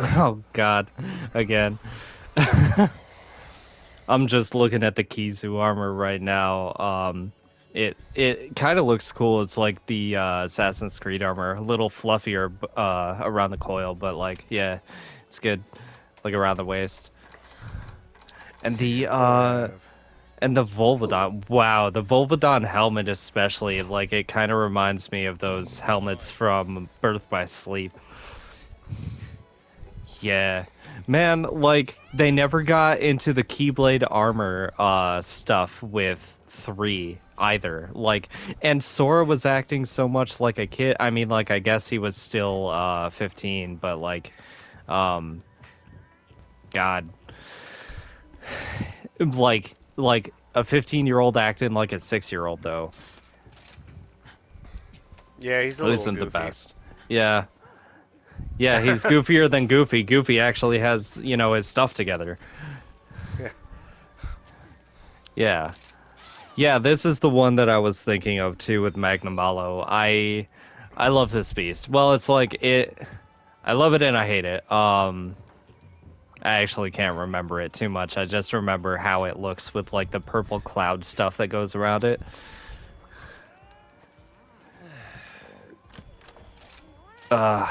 Oh God, again. I'm just looking at the Kizu armor right now. It kind of looks cool. It's like the Assassin's Creed armor, a little fluffier around the coil, but like yeah, it's good, like around the waist. And See, the I don't have. Volvodon. Wow, the Volvodon helmet especially, like it kind of reminds me of those helmets from Birth by Sleep. Yeah. Man, like they never got into the Keyblade armor stuff with 3 either. Like and Sora was acting so much like a kid. I mean, like I guess he was still 15, but like um God, like a 15-year-old acting like a 6-year-old though. Yeah, he's a little Isn't the goofy. best. Yeah. Yeah, he's goofier than Goofy. Goofy actually has, his stuff together. Yeah. Yeah. Yeah, this is the one that I was thinking of too with Magnum Malo. I love this beast. Well, it's like it I love it and I hate it. I actually can't remember it too much. I just remember how it looks with like the purple cloud stuff that goes around it. Uh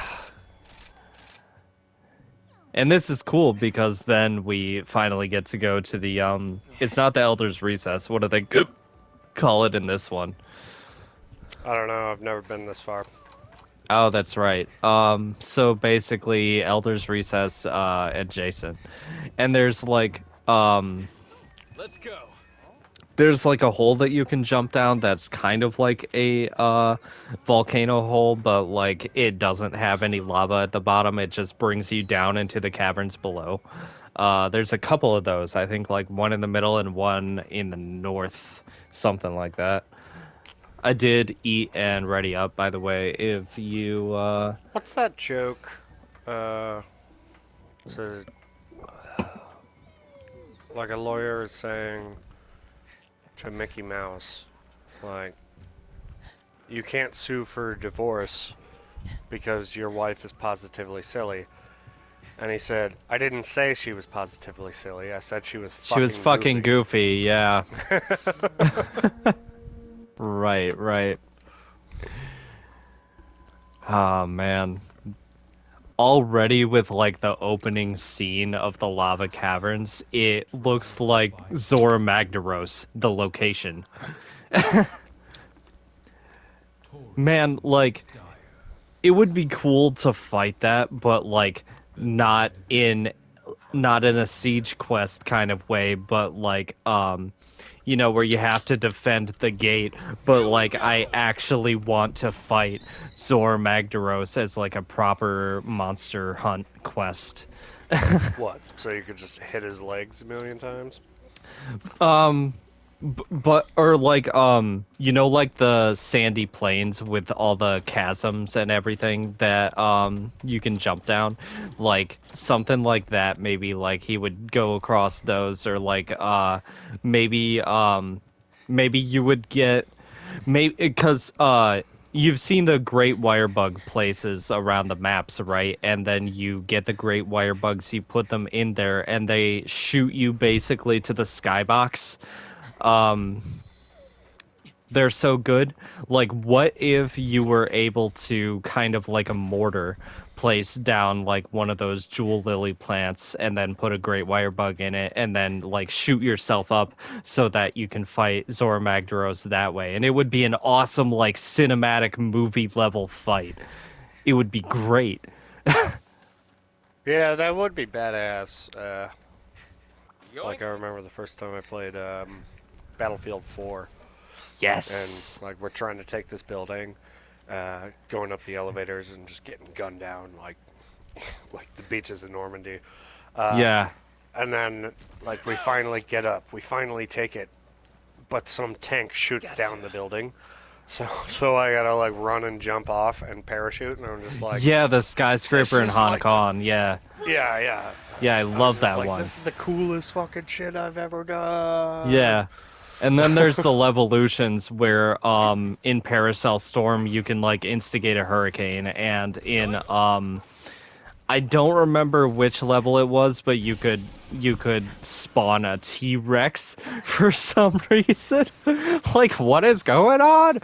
and this is cool because then we finally get to go to the it's not the Elder's Recess. What do they call it in this one? I don't know. I've never been this far. Oh, that's right. So basically, Elder's Recess, adjacent, and Let's go. there's like a hole that you can jump down that's kind of like a volcano hole, but like it doesn't have any lava at the bottom. It just brings you down into the caverns below. There's a couple of those. I think like one in the middle and one in the north, something like that. I did eat and ready up, by the way. If you What's that joke? Uh, to like a lawyer is saying to Mickey Mouse, like, you can't sue for divorce because your wife is positively silly. And he said, I didn't say she was positively silly. I said she was She was fucking fucking goofy. goofy, yeah. Right, right. Oh man. Already with like the opening scene of the lava caverns, it looks like Zora Magdaros, the location. Man, like it would be cool to fight that, but like not in not in a siege quest kind of way, but like where you have to defend the gate, but like I actually want to fight Zor Magdaros as like a proper monster hunt quest. What? So you could just hit his legs a million times? um but or like like the sandy plains with all the chasms and everything that you can jump down, like something like that. Maybe like he would go across those, or like maybe maybe you would get, maybe because you've seen the great wire bug places around the maps, right? And then you get the great wire bugs, you put them in there and they shoot you basically to the skybox. um they're so good. Like, what if you were able to kind of like a mortar place down like one of those jewel lily plants and then put a great wire bug in it and then like shoot yourself up so that you can fight Zora Magdaros that way? And it would be an awesome like cinematic movie level fight. It would be great. Yeah, that would be badass. Like Yoink. I remember the first time I played Battlefield 4, and Yes. like we're trying to take this building, going up the elevators and just getting gunned down like the beaches of Normandy. Uh, Yeah. and then like we finally get up, we finally take it, but some tank shoots Gotcha. down the building. So I gotta like run and jump off and parachute, and I'm just like, Yeah, the this skyscraper in is Hong like the Kong. Yeah. yeah yeah. Yeah, I I was love just that like, one. this is the coolest fucking shit I've ever done. Yeah. And then there's the Levolutions where in Paracel Storm you can like instigate a hurricane, and in Yoink. I don't remember which level it was, but you could spawn a T-Rex for some reason. Like, what is going on?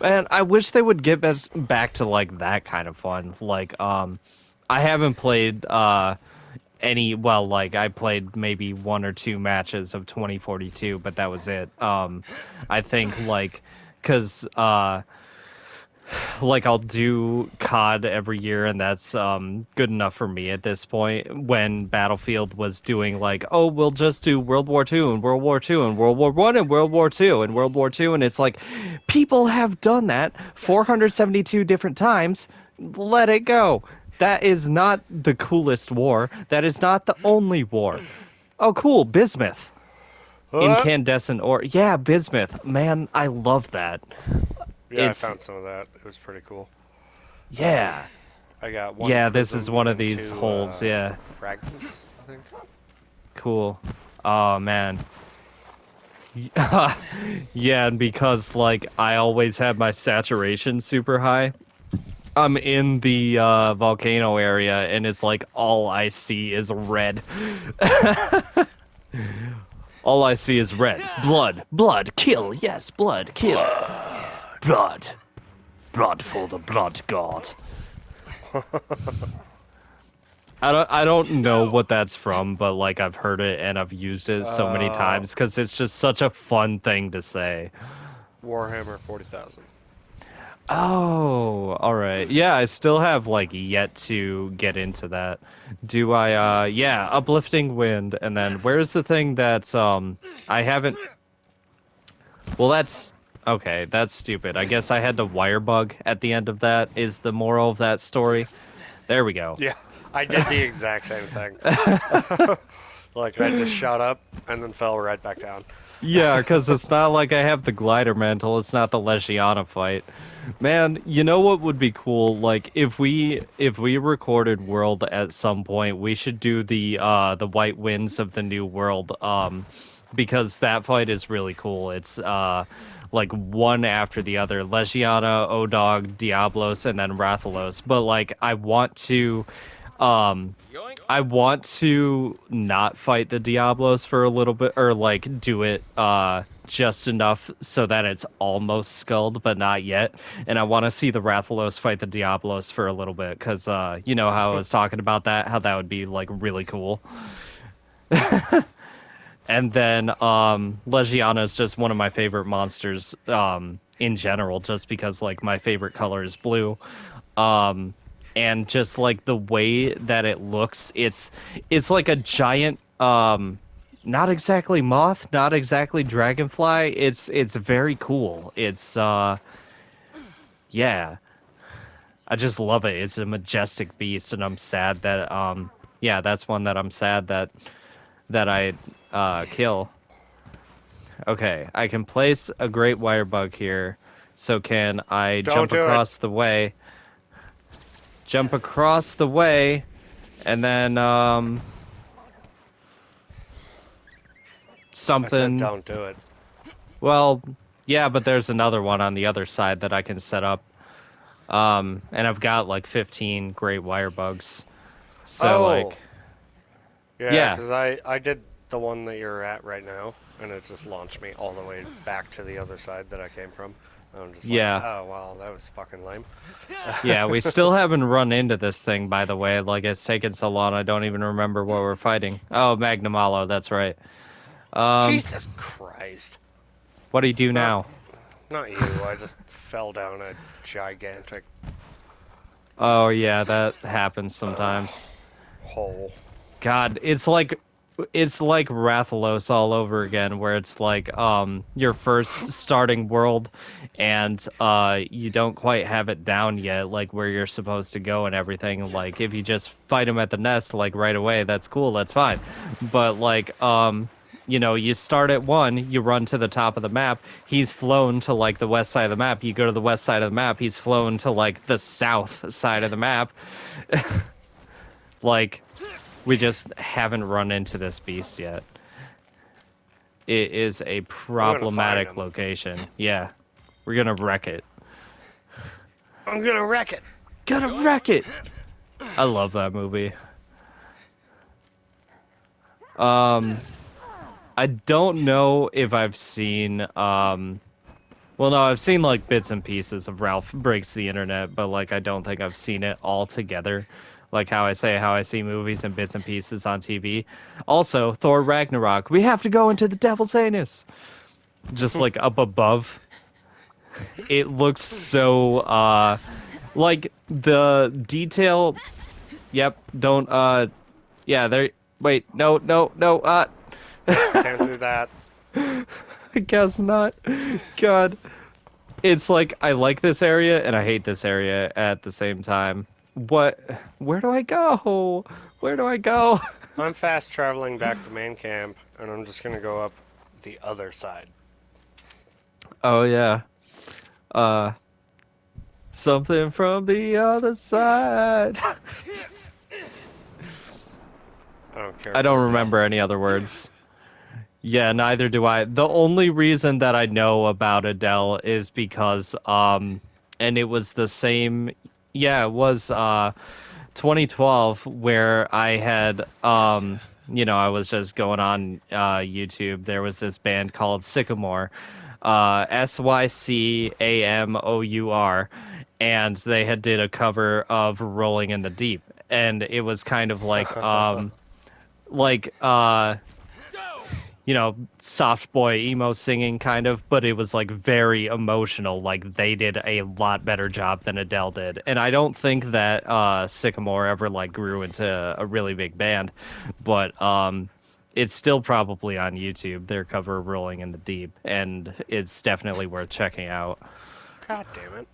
Man, I wish they would get us back to like that kind of fun. Like, I haven't played like I played maybe one or two matches of 2042, but that was it. I think like cuz like I'll do COD every year, and that's good enough for me at this point. When Battlefield was doing like, oh, we'll just do World War II and World War II and World War One and World War Two and World War Two, and it's like people have done that 472 different times. Let it go. That is not the coolest war. That is not the only war. Oh, cool, bismuth. What? Incandescent ore. Yeah, bismuth. Man, I love that. Yeah, I It's found some of that. It was pretty cool. Um, yeah. I got one Yeah, this is prism one of and these two holes, yeah. fragments, I think. Cool. Oh man. Yeah, and because like I always have my saturation super high, I'm in the volcano area and it's like all I see is red. All I see is red. Blood, blood, kill. Yes, blood, kill. Blood. Blood for the blood god. I don't know what that's from, but like I've heard it and I've used it so many uh, times because it's just such a fun thing to say. Warhammer 40,000. Oh, all right. Yeah, I still have like yet to get into that. Do I yeah, uplifting wind and then where's the thing that's I haven't well that's okay, that's stupid. I guess I had to wire bug at the end of that is the moral of that story. There we go. Yeah, I did the exact same thing. Like, I just shot up and then fell right back down. Yeah, because it's not like I have the glider mantle. It's not the Legiana fight. Man, you know what would be cool? Like if we recorded World at some point, we should do the White Winds of the New World. Because that fight is really cool. It's like one after the other. Legiana, Odog, Diablos, and then Rathalos. But like um I want to not fight the Diablos for a little bit or like do it just enough so that it's almost skulled but not yet. And I want to see the Rathalos fight the Diablos for a little bit cuz you know how I was talking about that, how that would be like really cool. And then Legiana is just one of my favorite monsters in general just because like my favorite color is blue. Um and just like the way that it looks, it's like a giant not exactly moth, not exactly dragonfly. It's very cool. It's yeah. I just love it. It's a majestic beast and I'm sad that yeah, that's one that I'm sad that I kill. Okay, I can place a great wire bug here. So can I Don't jump do it. across the way? Jump across the way and then I said something. don't do it. Well, yeah, but there's another one on the other side that I can set up. And I've got like 15 great wire bugs. So Oh, like, yeah, yeah, because I did the one that you're at right now, and it just launched me all the way back to the other side that I came from. I'm just like, yeah, oh, wow, that was fucking lame. yeah. We still haven't run into this thing, by the way. Like it's taken so long, I don't even remember what we're fighting. Oh, Magnamalo, that's right. Um, Jesus Christ. what do you do Not now? not you. I just fell down a gigantic Oh yeah, that happens sometimes. hole. God, it's like Rathalos all over again, where it's like your first starting world, and you don't quite have it down yet, like where you're supposed to go and everything. Like if you just fight him at the nest like right away, that's cool, that's fine. But like you know, you start at one, you run to the top of the map. He's flown to like the west side of the map. You go to the west side of the map. He's flown to like the south side of the map. Like we just haven't run into this beast yet. It is a I'm gonna find problematic him. location. Yeah, we're gonna wreck it. I'm gonna wreck it. gonna wreck it. I love that movie. I don't know if I've seen well, no, I've seen like bits and pieces of Ralph Breaks the Internet, but like I don't think I've seen it all together. Like how I see movies and bits and pieces on TV. Also, Thor Ragnarok. We have to go into the Devil's Anus. Just like up above. It looks so like the detail. Yep, don't yeah, there wait, no, Can't do that. I guess not. God. It's like I like this area and I hate this area at the same time. What? Where do I go? Where do I go? I'm fast traveling back to main camp, and I'm just gonna go up the other side. Oh yeah. Uh, something from the other side. I don't care. I For don't Adele. remember any other words. Yeah, neither do I. The only reason that I know about Adele is because and it was the same, yeah, it was 2012 where I had I was just going on YouTube. There was this band called Sycamore, Sycamour, and they had did a cover of Rolling in the Deep, and it was kind of like soft boy emo singing kind of, but it was like very emotional. Like they did a lot better job than Adele did. And I don't think that Sycamore ever like grew into a really big band, but it's still probably on YouTube, their cover of Rolling in the Deep, and it's definitely worth checking out. God damn it!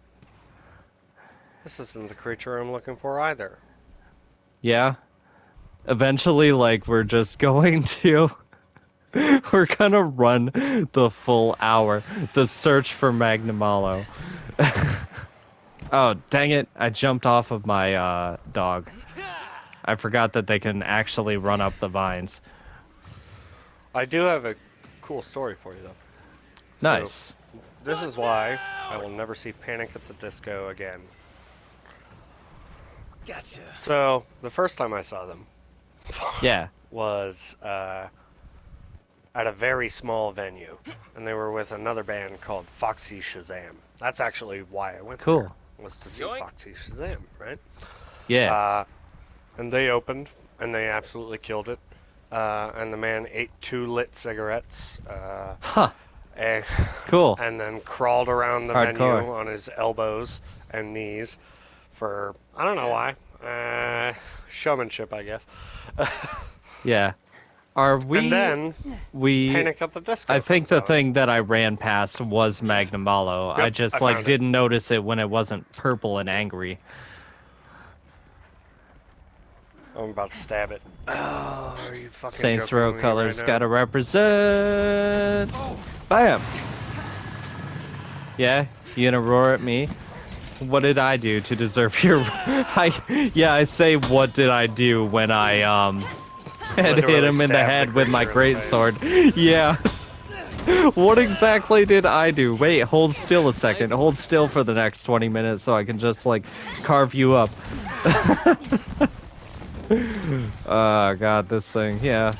This isn't the creature I'm looking for either. Yeah. Eventually, like, we're just going to we're gonna run the full hour. The search for Magnamalo. Oh, dang it. I jumped off of my dog. I forgot that they can actually run up the vines. I do have a cool story for you though. Nice. So, this is why I will never see Panic at the Disco again. Gotcha. So, the first time I saw them Yeah. was at a very small venue, and they were with another band called Foxy Shazam. That's actually why I went Cool. there, was to see Yoink. Foxy Shazam, right? Yeah. And they opened, and they absolutely killed it. And the man ate 2 lit cigarettes, Huh. and, Cool. and then crawled around the Hardcore. venue on his elbows and knees for, I don't know why, showmanship, I guess. Yeah. Are we And then we Panic at the Disco I think comes the on. thing that I ran past was Magnamalo. I Yep, just I like found it. didn't notice it when it wasn't purple and angry. I'm about to stab it. Oh, are you fucking Saints joking Row with me colors right now? gotta represent. Bam. Yeah, you gonna roar at me? What did I do to deserve your? I say what did I do when I had hit Literally him in the stabbed head the with my creature in the greatsword? Yeah. What exactly did I do? Wait, hold still a second. Hold still for the next 20 minutes so I can just like carve you up. Oh god, this thing. Yeah.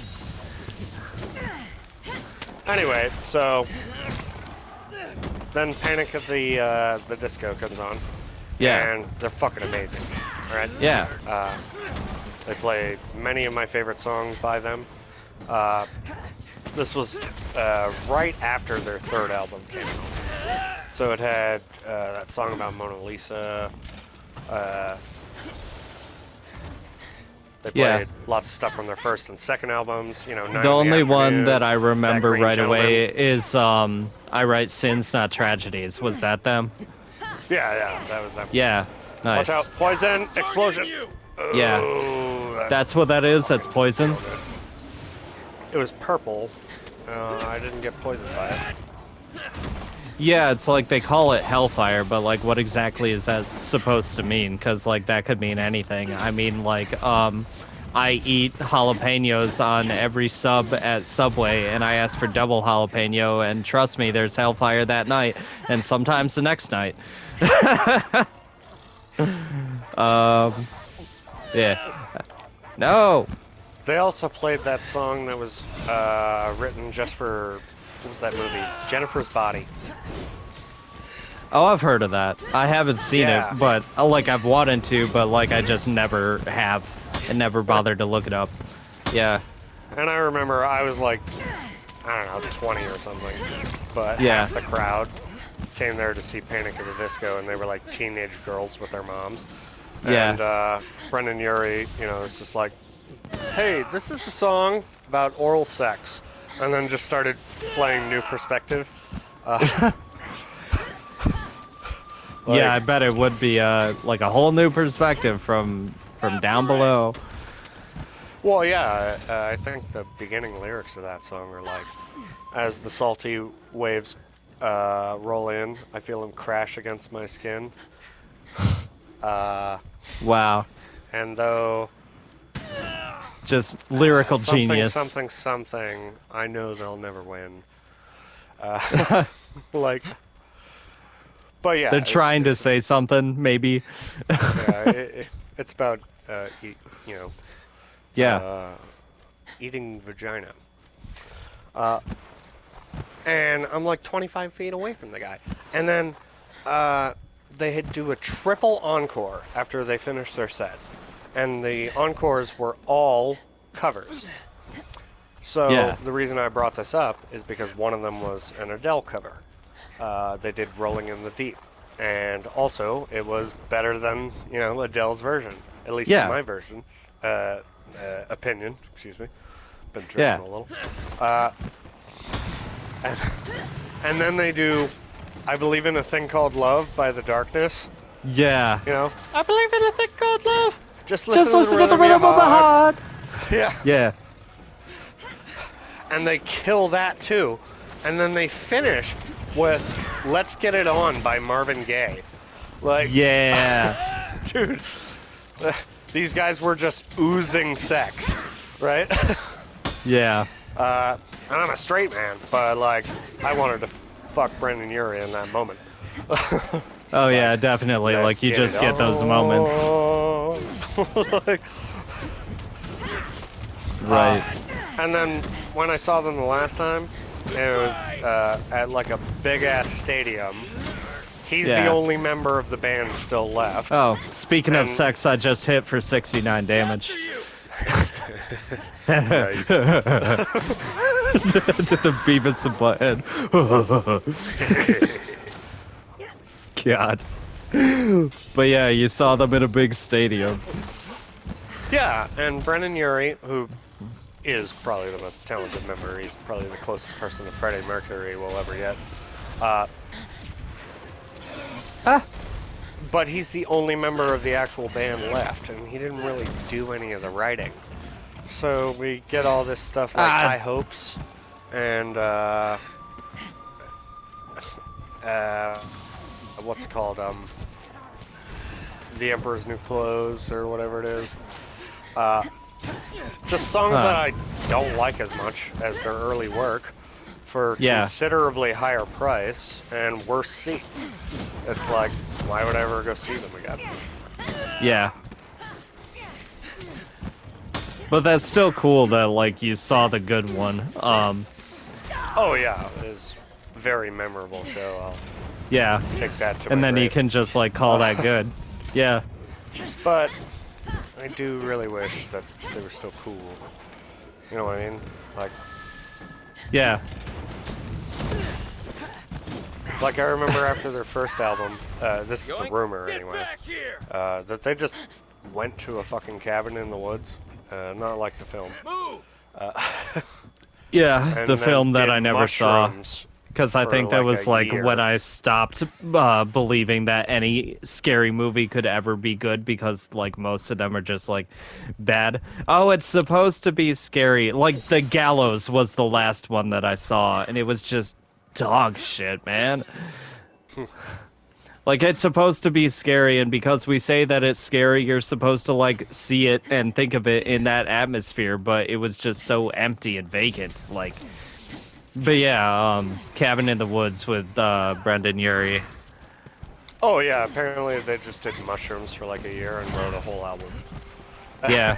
Anyway, so then Panic at the Disco comes on. Yeah. And they're fucking amazing. Alright? Yeah. They play many of my favorite songs by them. This was right after their 3rd album came out. So it had that song about Mona Lisa. They Yeah. played lots of stuff from their 1st and 2nd albums. You know, Night The in only one Afternoon, that I remember Green right Gentleman. away is I Write Sins Not Tragedies. Was that them? Yeah, that was them. Yeah. Nice. Watch out! Poison! Explosion! Yeah. Oh, That's what that is. That's poison. killed it. It was purple. I didn't get poisoned by it. Yeah, it's like they call it hellfire, but like what exactly is that supposed to mean? Cuz like that could mean anything. I mean like I eat jalapenos on every sub at Subway and I ask for double jalapeno and trust me there's hellfire that night and sometimes the next night. Um, yeah. No. They also played that song that was written just for, what was that movie? Jennifer's Body. Oh, I've heard of that. I haven't seen it, Yeah. but like I've wanted to, but like I just never have and never bothered to look it up. Yeah. And I remember I was like, I don't know, 20 or something, but Yeah. half the crowd came there to see Panic at the Disco, and they were like teenage girls with their moms. Yeah. And Brendan Urie, was just like, hey, this is a song about oral sex. And then just started playing New Perspective. Yeah, I bet it would be like a whole new perspective from down below. Well, yeah, I think the beginning lyrics of that song are like, as the salty waves roll in, I feel them crash against my skin. Wow. And though Just lyrical something, genius. something, something, I know they'll never win. Uh, like, but yeah, They're trying to say something, maybe. yeah, it's about Yeah. eating vagina. And I'm like 25 feet away from the guy. And then they had do a triple encore after they finished their set. And the encores were all covers. So Yeah. the reason I brought this up is because one of them was an Adele cover. They did Rolling in the Deep. And also, it was better than, Adele's version. At least in Yeah. my version. Opinion, excuse me. Been drinking Yeah. a little. And then they do I Believe in a Thing Called Love by The Darkness. Yeah. I believe in a thing called love. Just Just listen to the rhythm of my heart. Yeah. Yeah. And they kill that too. And then they finish with Let's Get It On by Marvin Gaye. Like, Yeah. dude, these guys were just oozing sex, right? Yeah. And I'm a straight man, but like, I wanted to fuck Brendan Urie in that moment. Oh yeah, definitely. Let's Like you get just it get those moments. like, Right. and then when I saw them the last time, it was at like a big ass stadium. He's the Yeah. only member of the band still left. Oh, speaking of And- sex, I just hit for 69 damage. Nice. To the Beavis and Butthead. God. But yeah, you saw them in a big stadium. Yeah, and Brendan Urie, who is probably the most talented member, he's probably the closest person to Freddie Mercury we'll ever get. But he's the only member of the actual band left, and he didn't really do any of the writing. So we get all this stuff like High Hopes and what's it called? The Emperor's New Clothes or whatever it is. Just songs that I don't like as much as their early work for considerably higher price and worse seats. It's like, why would I ever go see them again? Yeah. But that's still cool that like you saw the good one. Oh yeah, it was a very memorable show. I'll Yeah. take that to And my then you grave. can just like call that good. Yeah. But I do really wish that they were still cool. You know what I mean? Like Yeah. I remember after their first album, this is the rumor anyway, that they just went to a fucking cabin in the woods, not like the film. Yeah, And the then film that did I never saw. mushrooms Because I for, think that like, was a like year. when I stopped believing that any scary movie could ever be good because like most of them are just like bad. Oh, it's supposed to be scary. Like The Gallows was the last one that I saw, and it was just dog shit, man. Like it's supposed to be scary, and because we say that it's scary, you're supposed to like see it and think of it in that atmosphere, but it was just so empty and vacant. Like, but yeah, Cabin in the Woods with Brendan Urie. Oh yeah, apparently they just did mushrooms for like a year and wrote a whole album. Yeah,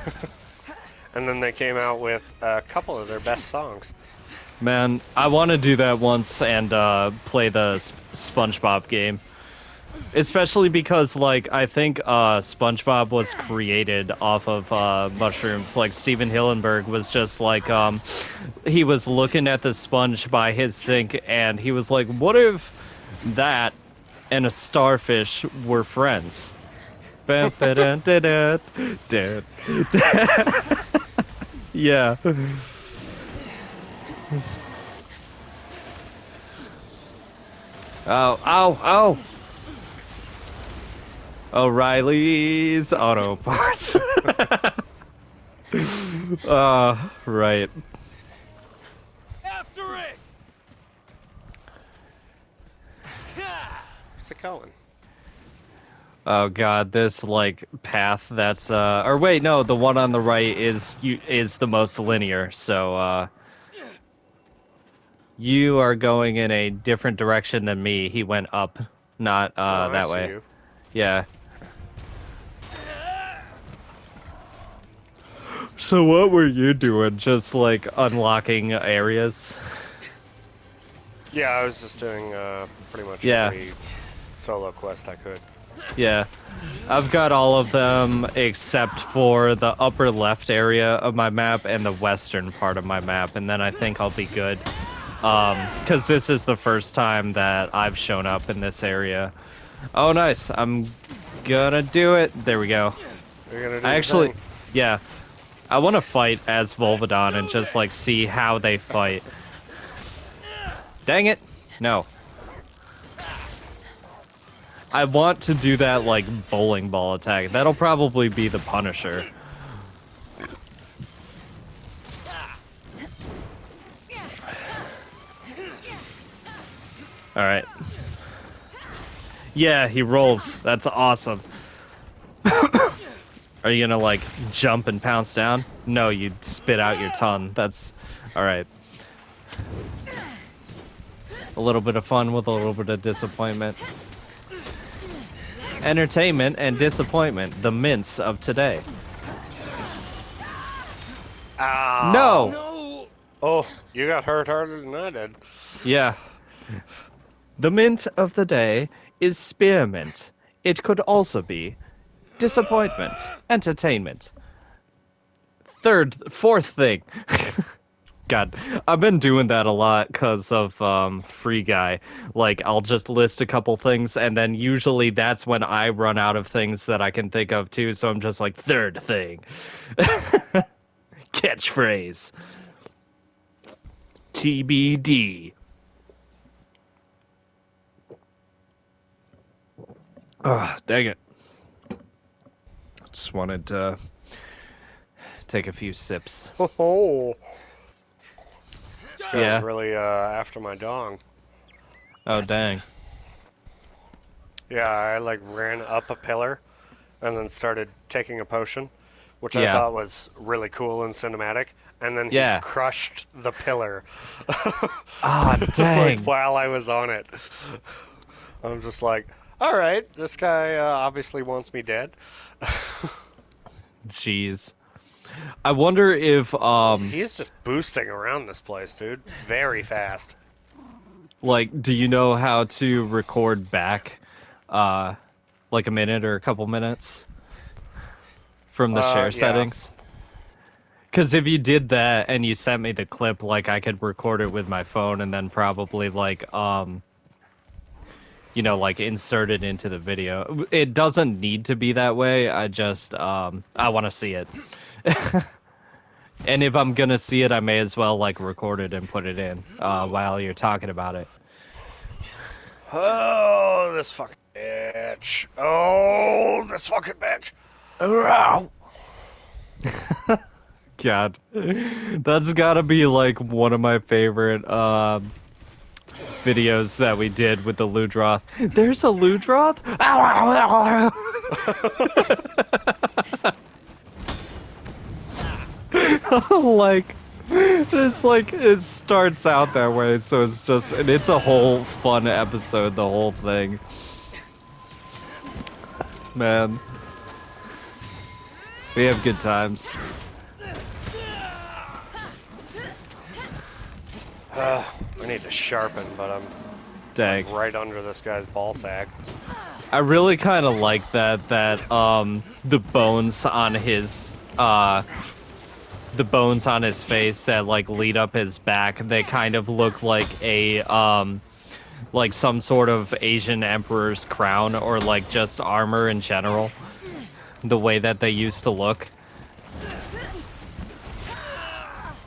And then they came out with a couple of their best songs. man, I want to do that once and play the SpongeBob game. Especially because, like, I think SpongeBob was created off of mushrooms. Like, Steven Hillenburg was just like, he was looking at the sponge by his sink, and he was like, what if that and a starfish were friends? Bam, ba-dun, da-dun, dun. Yeah. Oh, ow, ow! O'Reilly's Auto Parts. Right. After it! Where's it going? Oh god, this like path that's or wait, no, the one on the right is the most linear. So you are going in a different direction than me. He went up, not Oh, I that see way. you. Yeah. So what were you doing? Just like unlocking areas? Yeah, I was just doing pretty much Yeah. every solo quest I could. Yeah. I've got all of them except for the upper left area of my map and the western part of my map, and then I think I'll be good. Because this is the first time that I've shown up in this area. Oh, nice. I'm gonna do it. There we go. You're gonna do I the actually, thing. yeah. I want to fight as Volvidon and just, like, see how they fight. Dang it. No. I want to do that, like, bowling ball attack. That'll probably be the Punisher. Alright. Yeah, he rolls. That's awesome. Are you gonna, like, jump and pounce down? No, you spit out your tongue. That's... Alright. A little bit of fun with a little bit of disappointment. Entertainment and disappointment. The mints of today. Ow. No! No! Oh, you got hurt harder than I did. Yeah. The mint of the day is spearmint. It could also be disappointment, entertainment. Fourth thing. God, I've been doing that a lot because of Free Guy. Like, I'll just list a couple things, and then usually that's when I run out of things that I can think of too, so I'm just like, third thing. Catchphrase. TBD. Oh, dang it. Just wanted to take a few sips. Oh, this guy's Yeah. really after my dong. Oh, dang. Yeah, I like ran up a pillar and then started taking a potion, which I Yeah. thought was really cool and cinematic. And then he Yeah. crushed the pillar. Ah, dang. Like while I was on it. I'm just like, all right, this guy obviously wants me dead. Jeez. I wonder if, He's just boosting around this place, dude. Very fast. like, do you know how to record back, like a minute or a couple minutes from the share Yeah. settings? Because if you did that and you sent me the clip, like, I could record it with my phone and then probably, like, you know, like, insert it into the video. It doesn't need to be that way. I just, I want to see it. And if I'm gonna see it, I may as well, like, record it and put it in while you're talking about it. Oh, this fucking bitch. Oh, this fucking bitch. God, that's gotta be like one of my favorite videos that we did with the Ludroth. There's a Ludroth? Like, it's like, it starts out that way, so it's just, and it's a whole fun episode, the whole thing. Man, we have good times. I need to sharpen, but I'm like Dang. right under this guy's ball sack. I really kind of like that the bones on his face that like lead up his back, they kind of look like some sort of Asian emperor's crown or like just armor in general. The way that they used to look.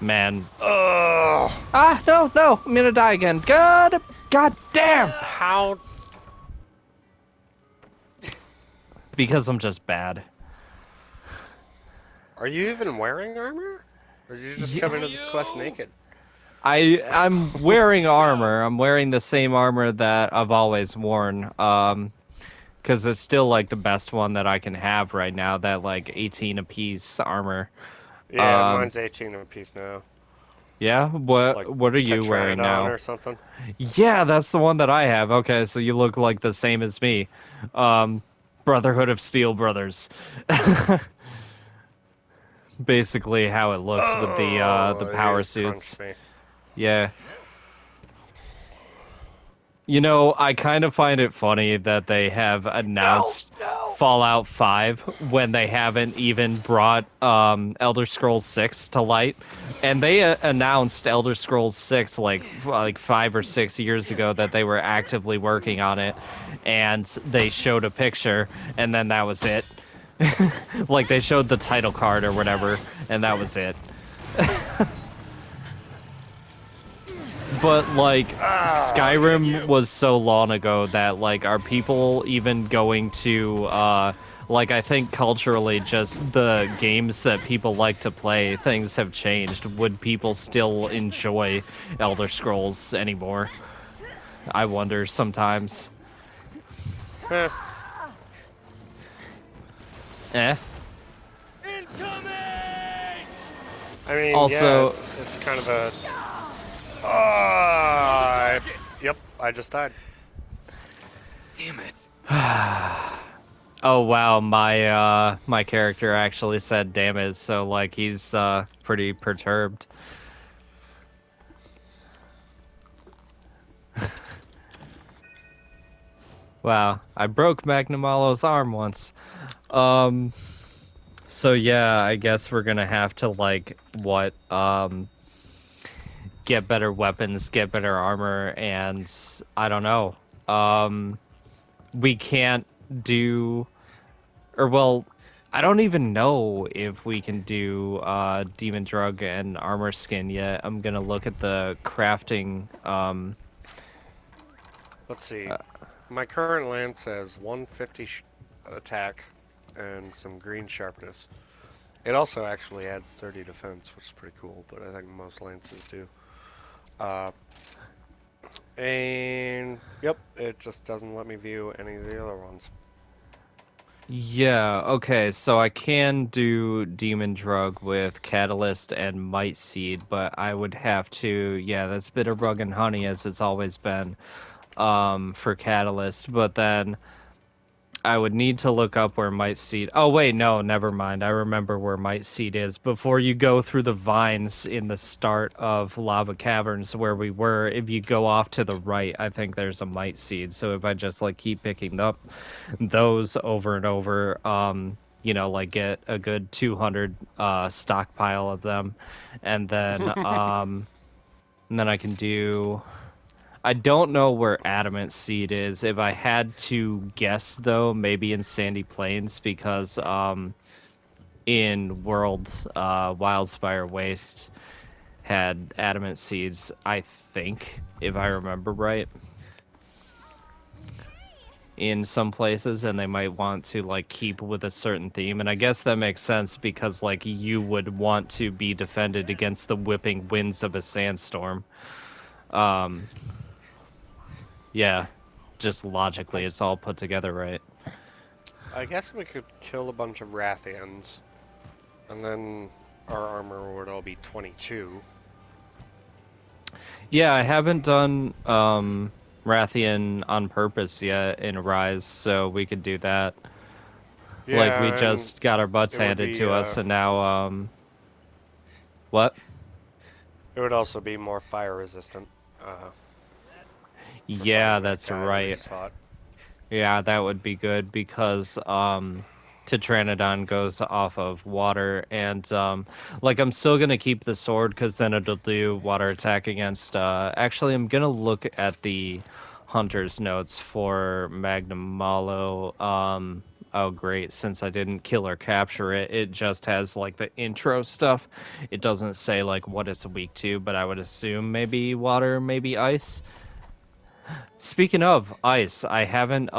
Man. Ugh! Ah, no, I'm gonna die again. God damn! How? Because I'm just bad. Are you even wearing armor? Or did you just come into this quest naked? I'm wearing armor. I'm wearing the same armor that I've always worn. Because it's still like the best one that I can have right now. That like 18 apiece armor. Yeah, Um, mine's 18 apiece now. yeah. Like What are you wearing Tetrandon now? or something. Yeah, that's the one that I have. Okay, so you look like the same as me. Um, Brotherhood of Steel Brothers. Basically how it looks with the Oh, he power just crunched suits. me. Yeah. You know, I kind of find it funny that they have No, announced no. Fallout 5 when they haven't even brought Elder Scrolls 6 to light. And they announced Elder Scrolls 6 like 5 or 6 years ago that they were actively working on it, and they showed a picture and then that was it. Like they showed the title card or whatever and that was it. But like Ah, Skyrim was so long ago that like are people even going to like I think culturally just the games that people like to play, things have changed. Would people still enjoy Elder Scrolls anymore? I wonder sometimes. eh. Eh. I mean, yeah, Also, it's kind of a. Ah, yep, I just died. Damn it. oh wow, my character actually said damage, so like he's pretty perturbed. Wow, I broke Magnamalo's arm once. Um, so yeah, I guess we're gonna have to like get better weapons, get better armor, and I don't know. Um, we can't do, or well, I don't even know if we can do demon drug and armor skin yet. I'm gonna look at the crafting. Let's see. Uh, My current lance has 150 attack and some green sharpness. It also actually adds 30 defense, which is pretty cool, but I think most lances do. Uh, and yep, it just doesn't let me view any of the other ones. Yeah, okay, so I can do Demon Drug with Catalyst and Might Seed, but I would have to, yeah, that's Bitter Bug and Honey as it's always been, for Catalyst, but then I would need to look up where Might Seed. Oh wait, no, never mind. I remember where Might Seed is. Before you go through the vines in the start of Lava Caverns where we were, if you go off to the right, I think there's a Might Seed. So if I just like keep picking up those over and over, you know, like get a good 200 stockpile of them, and then I can do. I don't know where Adamant Seed is. If I had to guess, though, maybe in Sandy Plains, because in World Wildspire Waste had Adamant Seeds, I think, if I remember right, in some places, and they might want to like keep with a certain theme. And I guess that makes sense because like you would want to be defended against the whipping winds of a sandstorm. Um, yeah, just logically, it's all put together right. I guess we could kill a bunch of Rathians, and then our armor would all be 22. Yeah, I haven't done Rathian on purpose yet in Rise, so we could do that. Like we Yeah, and just got our butts it would handed be to us, and now what? it would also be more fire resistant. For Yeah, fighting that that's guy we right. just fought. Yeah, that would be good because Tetranodon goes off of water and like I'm still gonna keep the sword because then it'll do water attack against actually I'm gonna look at the hunter's notes for Magnum Malo. Oh great, since I didn't kill or capture it, it just has like the intro stuff. It doesn't say like what it's weak to, but I would assume maybe water, maybe ice. Speaking of ice, I haven't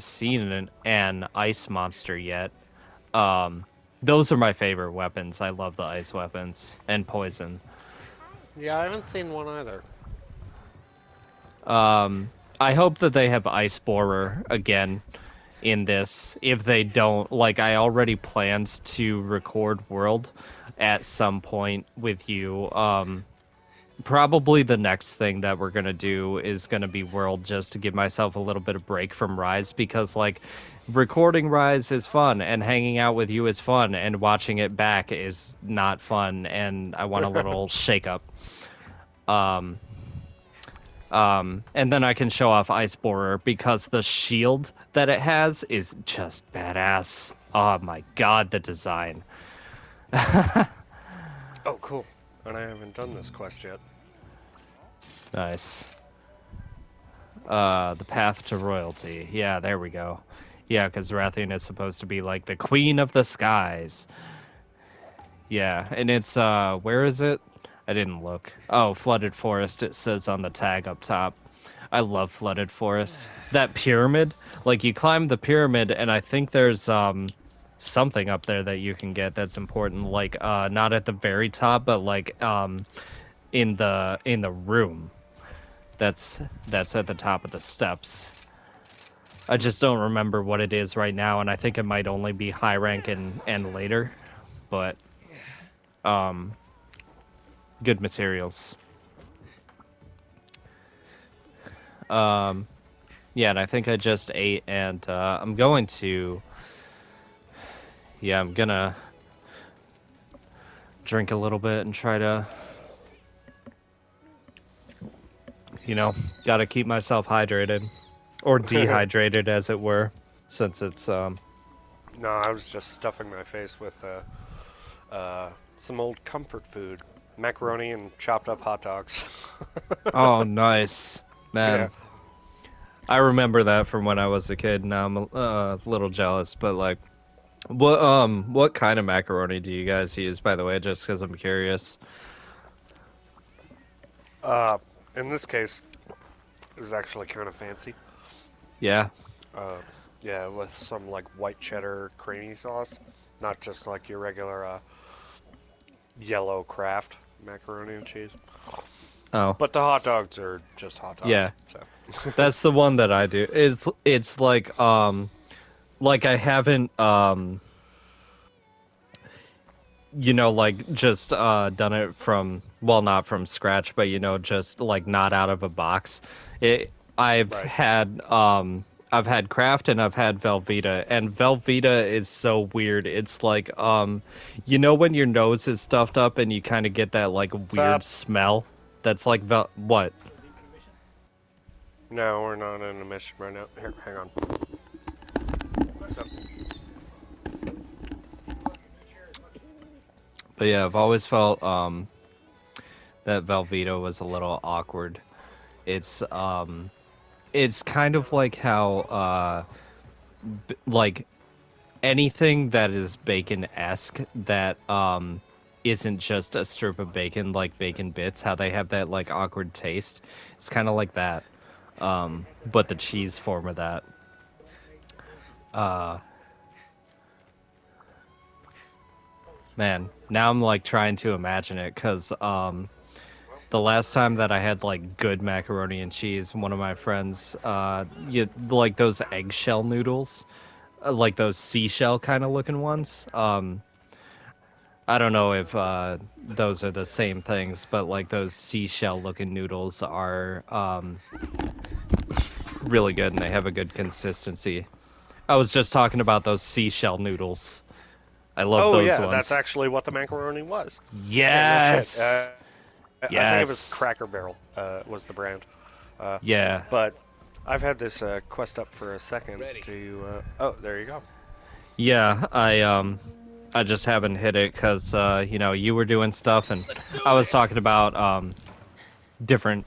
seen an ice monster yet. Um, those are my favorite weapons. I love the ice weapons and poison. Yeah, I haven't seen one either. I hope that they have ice borer again in this. If they don't, like, I already planned to record World at some point with you. Probably the next thing that we're gonna do is gonna be World, just to give myself a little bit of break from Rise, because like recording Rise is fun and hanging out with you is fun and watching it back is not fun, and I want a little shake up. Um and then I can show off Ice Borer because the shield that it has is just badass. Oh my god, the design. Oh, cool. And I haven't done this quest yet. Nice. The path to royalty. Yeah, there we go. Yeah, because Rathian is supposed to be like the queen of the skies. Yeah, and it's where is it? I didn't look. Oh, flooded forest. It says on the tag up top. I love flooded forest. That pyramid, like you climb the pyramid, and I think there's something up there that you can get that's important. Like not at the very top, but like in the room. That's at the top of the steps. I Hmm. just don't remember what it is right now, and I think it might only be high rank and later, but um, good materials. Um, yeah, and I think I just ate, and I'm going to, yeah, I'm gonna drink a little bit and try to, gotta keep myself hydrated, or dehydrated as it were, since it's No, I was just stuffing my face with some old comfort food. Macaroni and chopped up hot dogs. oh nice, Yeah. man. I remember that from when I was a kid. Now I'm a little jealous, but like, what kind of macaroni do you guys use, by the way? Just because I'm curious. Uh, in this case, it was actually kind of fancy. Yeah. Uh, yeah, with some like white cheddar creamy sauce, not just like your regular yellow Kraft macaroni and cheese. Oh, But the hot dogs are just hot yeah. dogs. So That's the one that I do. It's like I haven't like just done it from, well, not from scratch, but just like not out of a box. It I've right. had I've had Kraft and I've had Velveeta, and Velveeta is so weird. It's like when your nose is stuffed up and you kind of get that like What's weird up? smell. That's like what? No, we're not in a mission right now. Here, hang on. What's up? But yeah, I've always felt that Velveeta was a little awkward. It's it's kind of like how like anything that is bacon-esque that isn't just a strip of bacon, like bacon bits, how they have that like awkward taste. It's kind of like that. But the cheese form of that. Uh Man, now I'm like trying to imagine it cuz the last time that I had like good macaroni and cheese, one of my friends like those eggshell noodles, like those seashell kind of looking ones. I don't know if those are the same things, but like those seashell looking noodles are really good and they have a good consistency. I was just talking about those seashell noodles. I love Oh those yeah, that's ones. actually what the macaroni was. Yeah, no shit. Yes. I think it was Yes. Cracker Barrel was the brand. Uh, Yeah. but I've had this quest up for a second. Ready. Do you? Oh, there you go. Yeah, I just haven't hit it because you were doing stuff and Let's do I was this. talking about different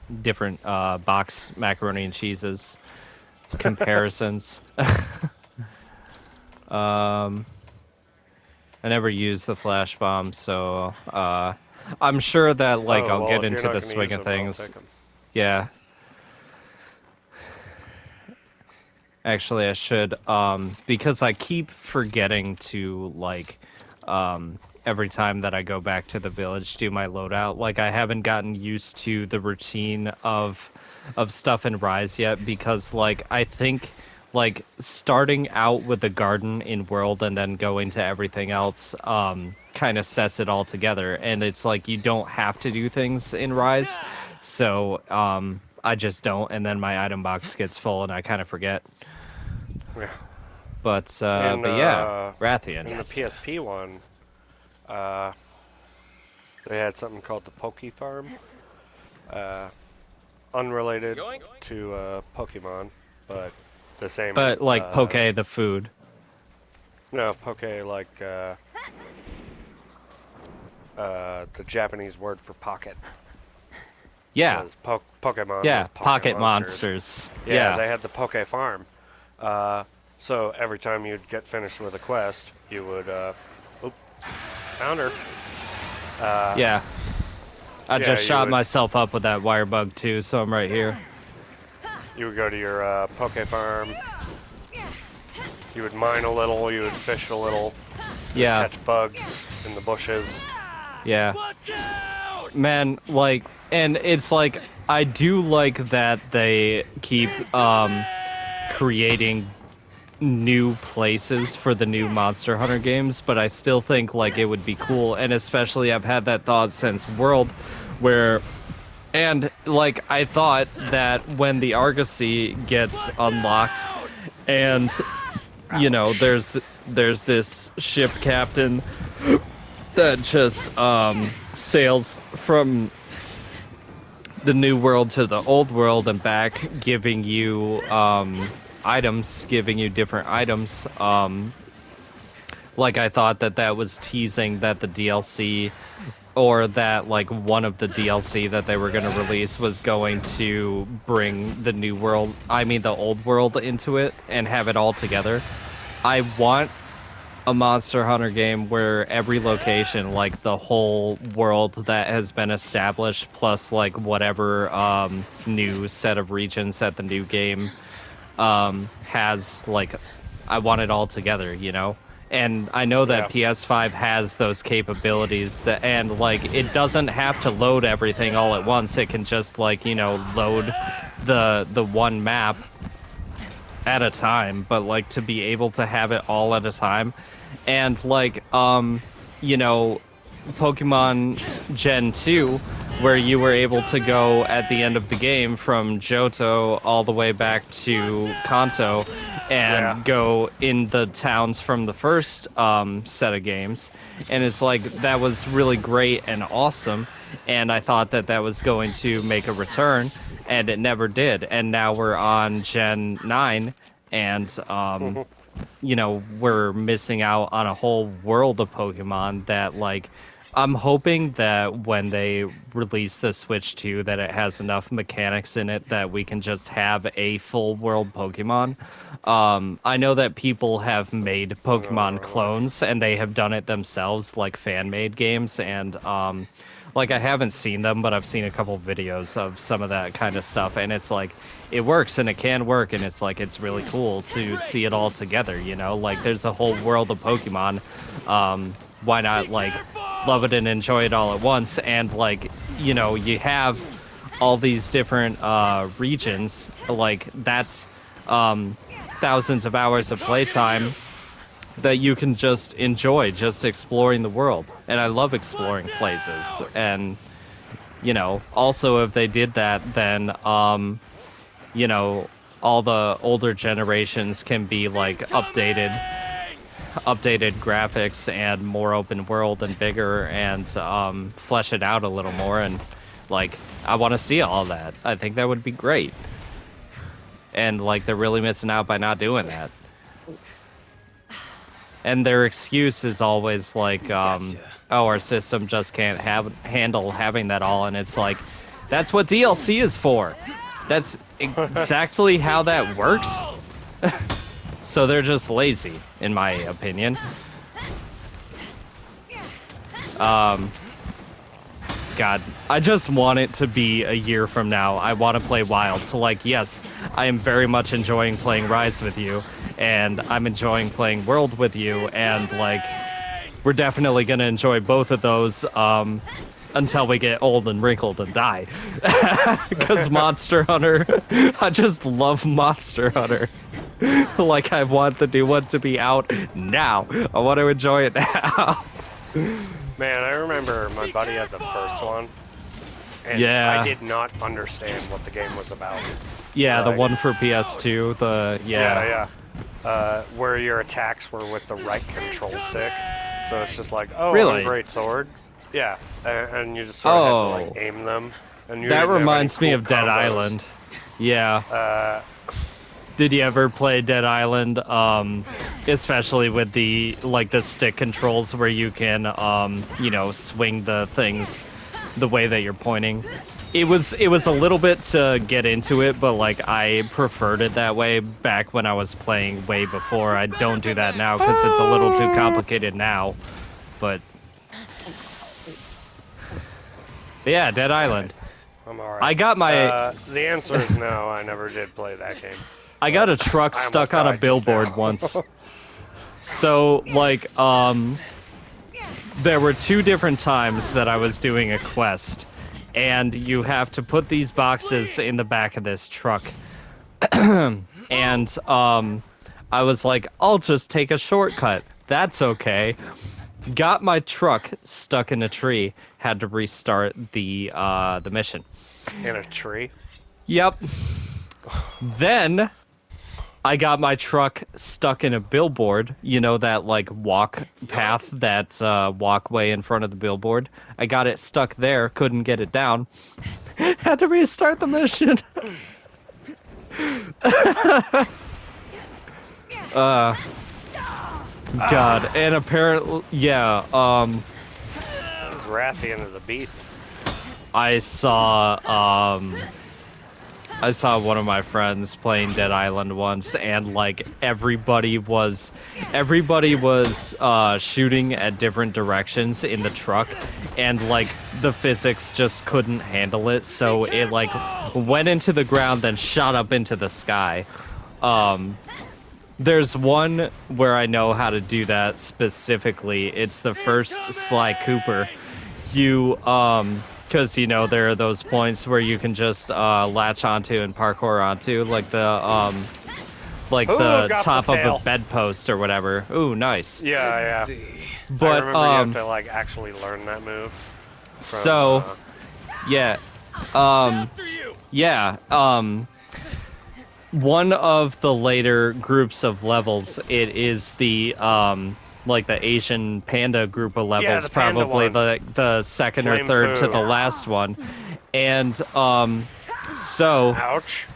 box macaroni and cheeses comparisons. um I never used the flash bomb, so I'm sure that like Oh I'll well, get if you're into not the going to swing use of them, I'll things. take them. Yeah. Actually, I should because I keep forgetting to like every time that I go back to the village do my loadout. Like I haven't gotten used to the routine of stuff in Rise yet because like I think like starting out with the garden in world and then going to everything else kind of sets it all together, and it's like you don't have to do things in Rise. So I just don't, and then my item box gets full and I kind of forget. Yeah. But yeah, Rathian. In the PSP one, uh, they had something called the Poke Farm. Uh, Unrelated Yoink. to Pokemon, but the same. But like Poke the food. No, Poke like the Japanese word for pocket Yeah, was Pokemon yeah, was pocket pocket monsters. monsters. Yeah, Yeah, they had the Poke Farm. So every time you'd get finished with a quest, you would oop, found her. Uh, yeah. I yeah, just shot myself up with that wire bug too, so I'm right here. you would go to your Poke Farm. You would mine a little. You would fish a little. Yeah, Catch bugs in the bushes. yeah. Watch out! Man, like, and it's like I do like that they keep creating new places for the new Monster Hunter games, but I still think like it would be cool, and especially I've had that thought since World, where and like I thought that when the Argosy gets unlocked, and there's this ship captain that just sails from the new world to the old world and back, giving you items, giving you different items. Like I thought that that was teasing that the DLC or that like one of the DLC that they were going to release was going to bring the new world, I mean the old world into it and have it all together. I want a Monster Hunter game where every location, like the whole world that has been established, plus like whatever new set of regions that the new game has, like, I want it all together, you know? And I know that Yeah. PS5 has those capabilities that, and like it doesn't have to load everything all at once. It can just like, load the one map at a time, but like to be able to have it all at a time. And like Pokemon Gen 2, where you were able to go at the end of the game from Johto all the way back to Kanto and Yeah. go in the towns from the first set of games. And it's like that was really great and awesome. And I thought that that was going to make a return, and it never did. And now we're on Gen 9, and we're missing out on a whole world of Pokemon that, like, I'm hoping that when they release the Switch 2 that it has enough mechanics in it that we can just have a full world Pokemon. I know that people have made Pokemon clones and they have done it themselves, like fan-made games, and like I haven't seen them, but I've seen a couple videos of some of that kind of stuff, and it's like it works and it can work, and it's like it's really cool to see it all together, like there's a whole world of Pokemon. Why not like love it and enjoy it all at once? And like you have all these different regions, like that's thousands of hours of playtime that you can just enjoy just exploring the world. And I love exploring places. And also if they did that, then all the older generations can be like updated graphics and more open world and bigger and flesh it out a little more, and like I want to see all that. I think that would be great. And like they're really missing out by not doing that. And their excuse is always like, oh, our system just can't handle having that all, and it's like, that's what DLC is for. That's exactly how that works. So they're just lazy, in my opinion. God, I just want it to be a year from now. I want to play Wild. So, like, yes, I am very much enjoying playing Rise with you, and I'm enjoying playing World with you, and, like, we're definitely going to enjoy both of those until we get old and wrinkled and die. Because Monster Hunter, I just love Monster Hunter. Like, I want the new one to be out now. I want to enjoy it now. Man, I remember my buddy had the first one, and Yeah. I did not understand what the game was about. Yeah, the Like- one for PS2, Yeah. Where your attacks were with the right control stick, so it's just like, oh, Really? great sword. Yeah, and you just sort of have to like Oh. aim them. And you That didn't have any reminds me cool of Dead combos. Island. Yeah. Uh, Did you ever play Dead Island? Especially with the stick controls where you can swing the things the way that you're pointing. It was a little bit to get into it, but like I preferred it that way back when I was playing way before. I don't do that now because it's a little too complicated now. But yeah, Dead Island. I'm alright. I got my The answer is no. I never did play that game. I got a truck I almost stuck on a died just billboard now. once. So, like, there were 2 different times that I was doing a quest, and you have to put these boxes in the back of this truck. And, I was like, I'll just take a shortcut. That's okay. Got my truck stuck in a tree, had to restart the mission. In a tree. Yep. Then I got my truck stuck in a billboard, you know, that like walk path, that walkway in front of the billboard. I got it stuck there, couldn't get it down. Had to restart the mission. God, and apparently, yeah, This Rathian is a beast. I saw one of my friends playing Dead Island once, and like everybody was shooting at different directions in the truck, and like the physics just couldn't handle it, so it like went into the ground, then shot up into the sky. There's one where I know how to do that specifically. It's the first Sly Cooper. You because you know there are those points where you can just latch onto and parkour onto, like the Ooh, the got top the of tail. a bedpost or whatever. Ooh, nice. Yeah. See. I But remember you have to like actually learn that move. From, so yeah, one of the later groups of levels, it is the like the Asian panda group of levels, the panda probably one. the second or Flame third to Fu. the last one. And so ouch.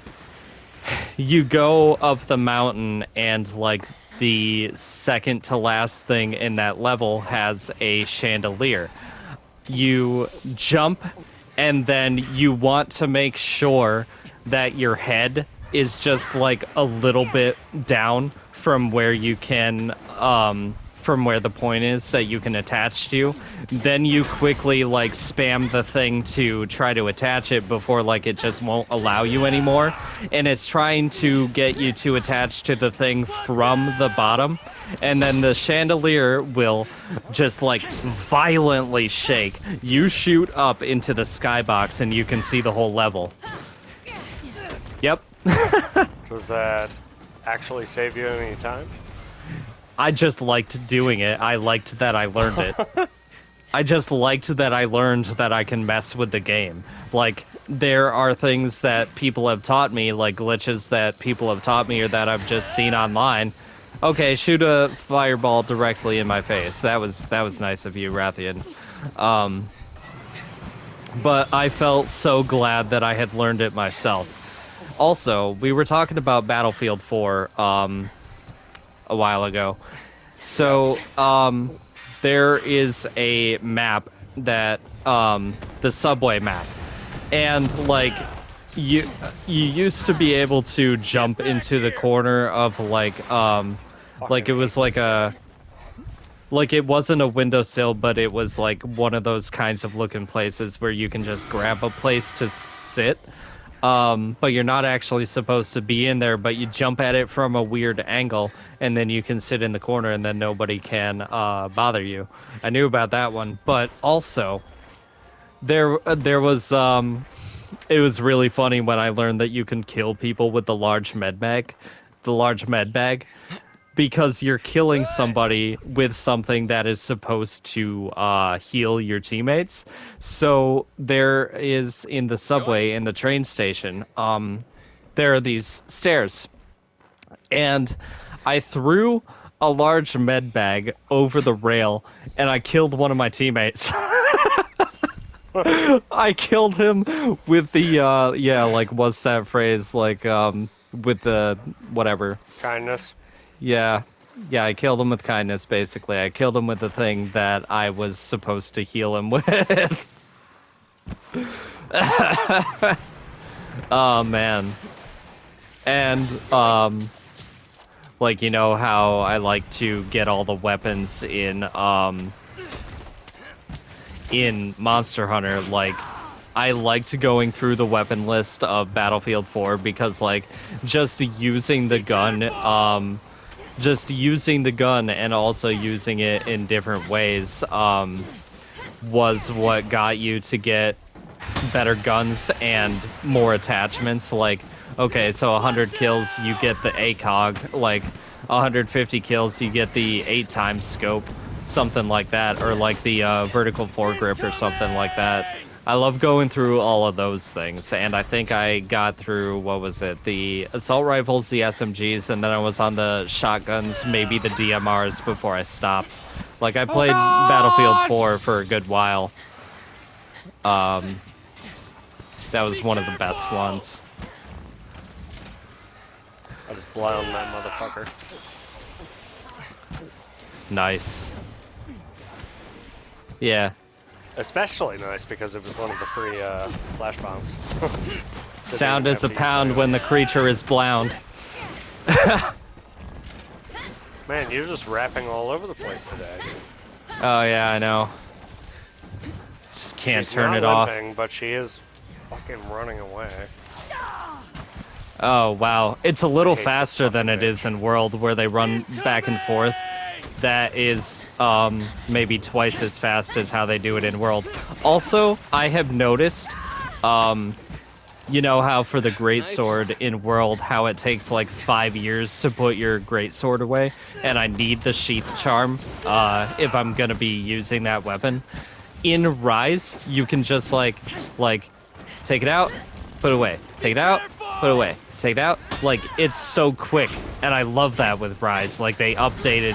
you go up the mountain, and like the second to last thing in that level has a chandelier. You jump, and then you want to make sure that your head is just like a little bit down from where you can from where the point is that you can attach to. Then you quickly like spam the thing to try to attach it before like it just won't allow you anymore, and it's trying to get you to attach to the thing from the bottom, and then the chandelier will just like violently shake. You shoot up into the skybox and you can see the whole level. Yep. Does that actually save you any time? I just liked doing it. I liked that I learned it. I just liked that I learned that I can mess with the game. Like, there are things that people have taught me, like glitches that people have taught me or that I've just seen online. Okay, shoot a fireball directly in my face. That was nice of you, Rathian. Um, but I felt so glad that I had learned it myself. Also, we were talking about Battlefield 4 a while ago. Yep. So, there is a map that the subway map. And like you you used to be able to jump into the corner of like Fucking it was hate like this guy. like it wasn't a windowsill, but it was like one of those kinds of looking places where you can just grab a place to sit. But you're not actually supposed to be in there, but you jump at it from a weird angle, and then you can sit in the corner, and then nobody can bother you. I knew about that one, but also there was it was really funny when I learned that you can kill people with the large med bag, because you're killing somebody with something that is supposed to heal your teammates. So there is in the subway, in the train station, there are these stairs, and I threw a large med bag over the rail, and I killed one of my teammates. I killed him with the yeah, like what's that phrase, like with the whatever. Kindness. Yeah. Yeah, I killed him with kindness, basically. I killed him with the thing that I was supposed to heal him with. Oh man. And like, you know how I like to get all the weapons in Monster Hunter, like I liked going through the weapon list of Battlefield 4 because like just using the gun and also using it in different ways was what got you to get better guns and more attachments. Like, okay, so 100 kills, you get the ACOG. Like, 150 kills, you get the 8 times scope, something like that, or like the vertical foregrip or something like that. I love going through all of those things, and I think I got through, what was it, the assault rifles, the SMGs, and then I was on the shotguns, maybe the DMRs before I stopped. Like, I played Battlefield 4 for a good while. That was one of the best ones. I just blown that motherfucker. Nice. Yeah. Especially nice because it was one of the free flash bombs. Sound as a pound when the creature is blound. Man, you're just rapping all over the place today. Oh yeah, I know. Just can't She's turn not it off. limping, but she is fucking running away. Oh wow, it's a little hate this faster than fucking it is in World, where they run back and forth. That is maybe twice as fast as how they do it in World. Also, I have noticed, you know how for the greatsword in World, how it takes like 5 years to put your greatsword away, and I need the sheath charm if I'm gonna be using that weapon. In Rise, you can just like take it out, put it away, take it out, put it away, take it out. Like, it's so quick, and I love that with Rise. Like, they updated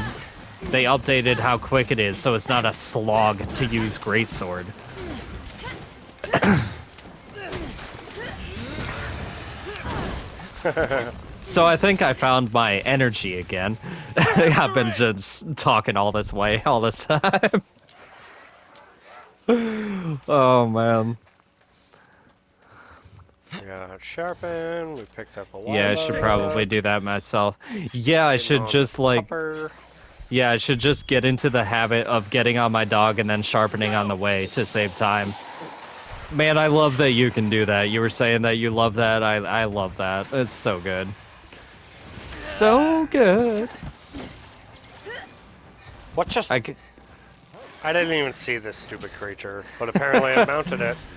how quick it is, so it's not a slog to use greatsword. So I think I found my energy again. I've been just talking all this way all this time. Oh man. Yeah, sharpen. We picked up a lot. Yeah, I should probably do that myself. Yeah, I should just like yeah, I should just get into the habit of getting on my dog and then sharpening on the way to save time. Man, I love that you can do that. You were saying that you love that. I love that. It's so good. So good. What just? I didn't even see this stupid creature, but apparently I mounted it.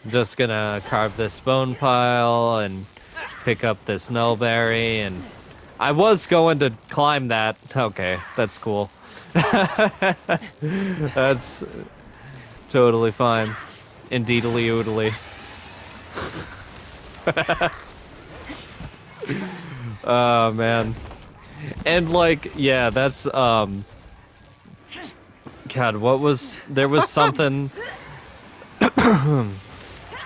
just gonna carve this bone pile and pick up this nullberry, and I was going to climb that. Okay, that's cool. That's totally fine. Indeedly oodly. Oh man. And like, yeah, that's God, there was something.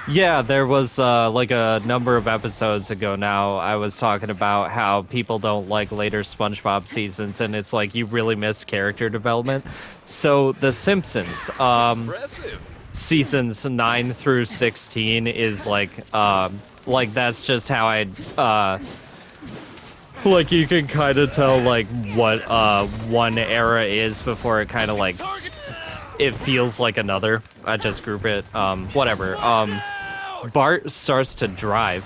Yeah, there was like a number of episodes ago now, I was talking about how people don't like later SpongeBob seasons, and it's like you really miss character development. So The Simpsons, Impressive. seasons 9 through 16 is like that's just how I like you can kind of tell like what one era is before it kind of like it feels like another. I just group it whatever. Bart starts to drive,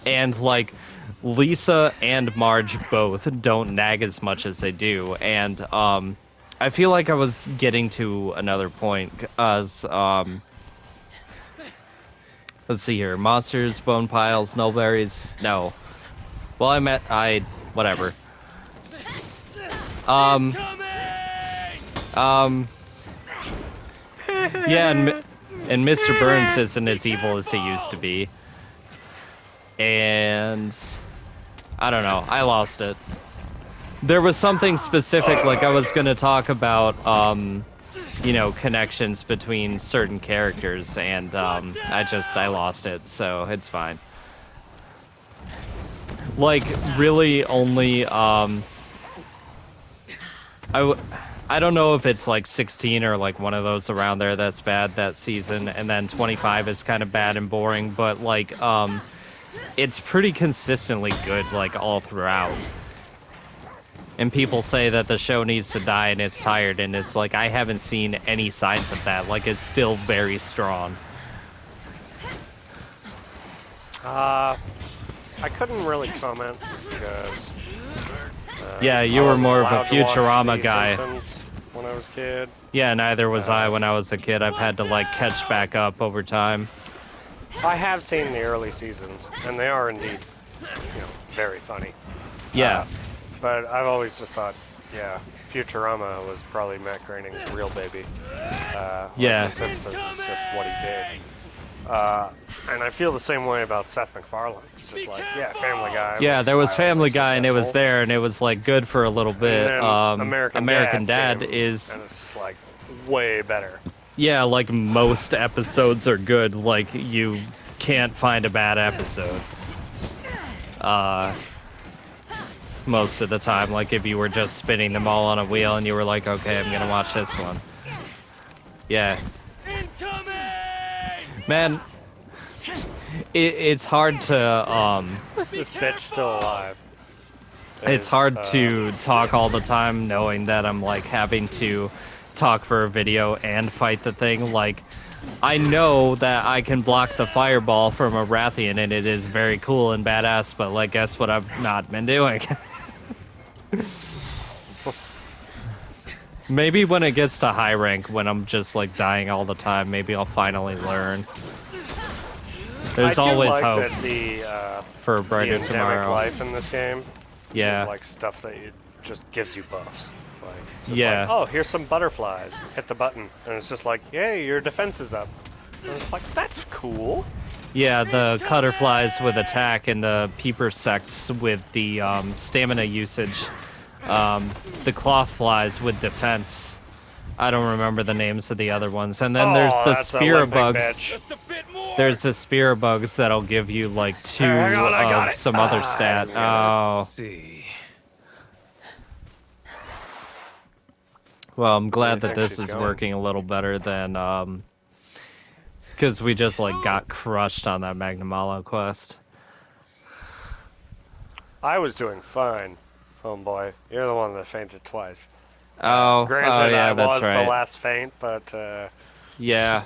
and like Lisa and Marge both don't nag as much as they do, and I feel like I was getting to another point because let's see here, monsters, bone piles, nullberries. No, well I whatever. Um um yeah, and Mr. Burns isn't as evil as he used to be, and I don't know. I lost it. There was something specific, like I was gonna talk about, you know, connections between certain characters, and I lost it, so it's fine. Like, really, only I w- I don't know if it's like 16 or like one of those around there that's bad that season, and then 25 is kind of bad and boring, but like it's pretty consistently good like all throughout. And people say that the show needs to die and it's tired, and it's like I haven't seen any signs of that. Like it's still very strong. I couldn't really comment because Yeah, you I were wasn't more of a allowed to watch Futurama The guy. Simpsons when I was a kid. Yeah, neither was I when I was a kid. I've had to like catch back up over time. I have seen the early seasons, and they are indeed, very funny. Yeah. But I've always just thought, yeah, Futurama was probably Matt Groening's real baby. Yeah. The Simpsons is just what he did. And I feel the same way about Seth MacFarlane. It's just like, yeah, Family Guy. Yeah, there was Family Guy, and it was successful. there, and it was like good for a little bit. And then American Dad came, is, and it's just like way better. yeah, like most episodes are good. Like you can't find a bad episode. Most of the time, like if you were just spinning them all on a wheel and you were like, okay, I'm gonna watch this one. Yeah. Man, it's hard to Is this bitch still alive? it's hard to talk all the time knowing that I'm like having to talk for a video and fight the thing. Like I know that I can block the fireball from a Rathian, and it is very cool and badass, but like guess what I've not been doing. Maybe when it gets to high rank, when I'm just like dying all the time, maybe I'll finally learn. There's always hope that the for a brighter endemic tomorrow. life in this game Yeah. is like stuff that it just gives you buffs. Like, it's just Yeah. like, oh, here's some butterflies. Hit the button, and it's just like, yay, your defense is up. And it's like, that's cool. Yeah, the cutterflies with attack and the peeper sects with the stamina usage. The cloth flies with defense. I don't remember the names of the other ones. And then there's the that's a spear limping bugs. bitch. Just a bit more. There's the spear bugs that'll give you like 2 Hang on, I got of it. some other stat. Oh. See. Well, I'm glad do you that think this she's is going? working a little better than because we just like got crushed on that Magnamalo quest. I was doing fine, homeboy. You're the one that fainted twice. Granted, I that's was right. the last faint, but Yeah.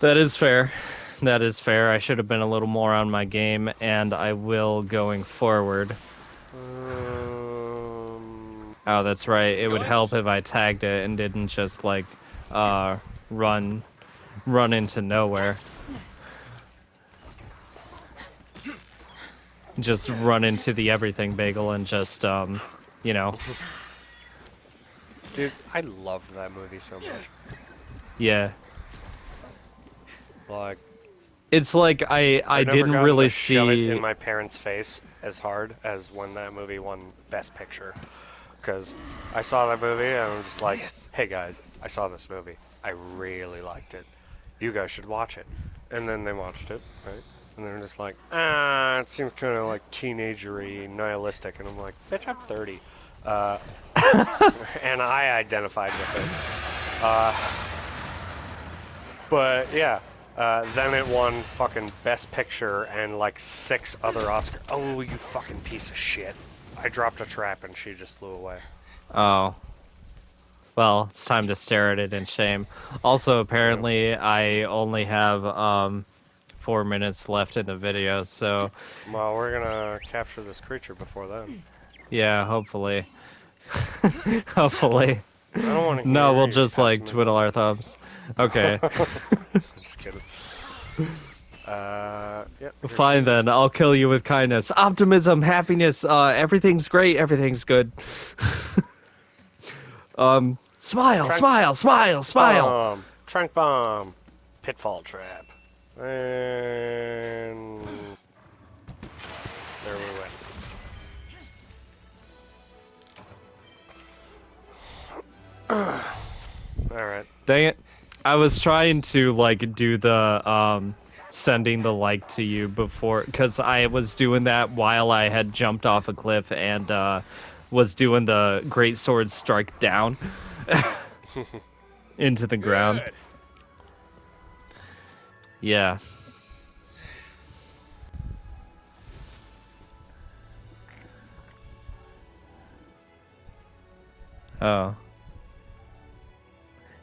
That is fair. That is fair. I should have been a little more on my game, and I will going forward. Oh, that's right. It would help if I tagged it and didn't just like run into nowhere. Just run into the everything bagel and just you know. dude, I loved that movie so much. Yeah. Like, it's like I I've never didn't gotten really to shove it in see. my parents' face as hard as when that movie won Best Picture. Because I saw that movie and I was just like, This. hey guys, I saw this movie. I really liked it. You guys should watch it. And then they watched it, right? And they're just like, it seems kind of like teenagery, nihilistic. And I'm like, bitch, I'm 30. Uh, and I identified with it. But yeah, then it won fucking Best Picture and like 6 other Oscars. Oh, you fucking piece of shit. I dropped a trap and she just flew away. Oh, well, it's time to stare at it in shame. Also, Yeah. apparently, I only have 4 minutes left in the video, so Well, we're gonna capture this creature before then. yeah, hopefully, hopefully. I don't want to No, hear we'll your just like pessimism. twiddle our thumbs. Okay. Just kidding. Yep. Here she Fine is. then, I'll kill you with kindness. Optimism, happiness, everything's great, everything's good. Smile, Trank smile, smile, smile. bomb. Trank bomb. Pitfall trap. And there we went. All right. Dang it. I was trying to like do the sending the like to you before cuz I was doing that while I had jumped off a cliff and was doing the great sword strike down into the ground. Good. Yeah. Oh.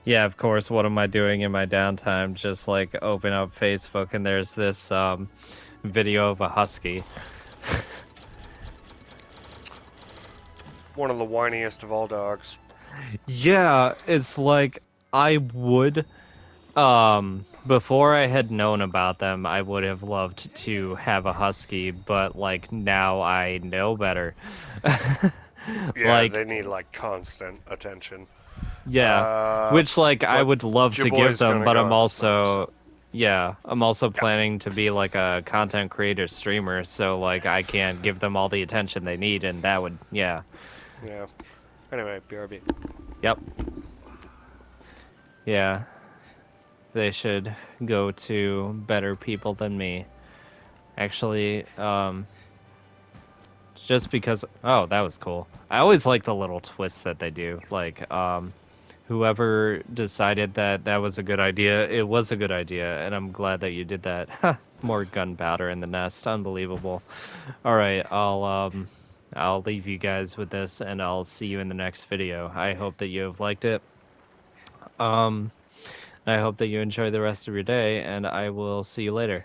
Yeah, of course. What am I doing in my downtime? Just like open up Facebook and there's this video of a husky. One of the whiniest of all dogs. Yeah, it's like I would before I had known about them, I would have loved to have a husky, but like now I know better. Yeah, Like they need like constant attention. yeah, which like I But would love to give Jaboy's them, gonna but go I'm in the smokes. also yeah, I'm also Yeah. planning to be like a content creator streamer, so like I can't give them all the attention they need and that would yeah. Yeah. Anyway, BRB. Yep. Yeah. They should go to better people than me. Actually, just because oh, that was cool. I always like the little twists that they do. Like, whoever decided that that was a good idea, it was a good idea, and I'm glad that you did that. More gunpowder in the nest. Unbelievable. All right, I'll leave you guys with this and I'll see you in the next video. I hope that you have liked it. I hope that you enjoy the rest of your day and I will see you later.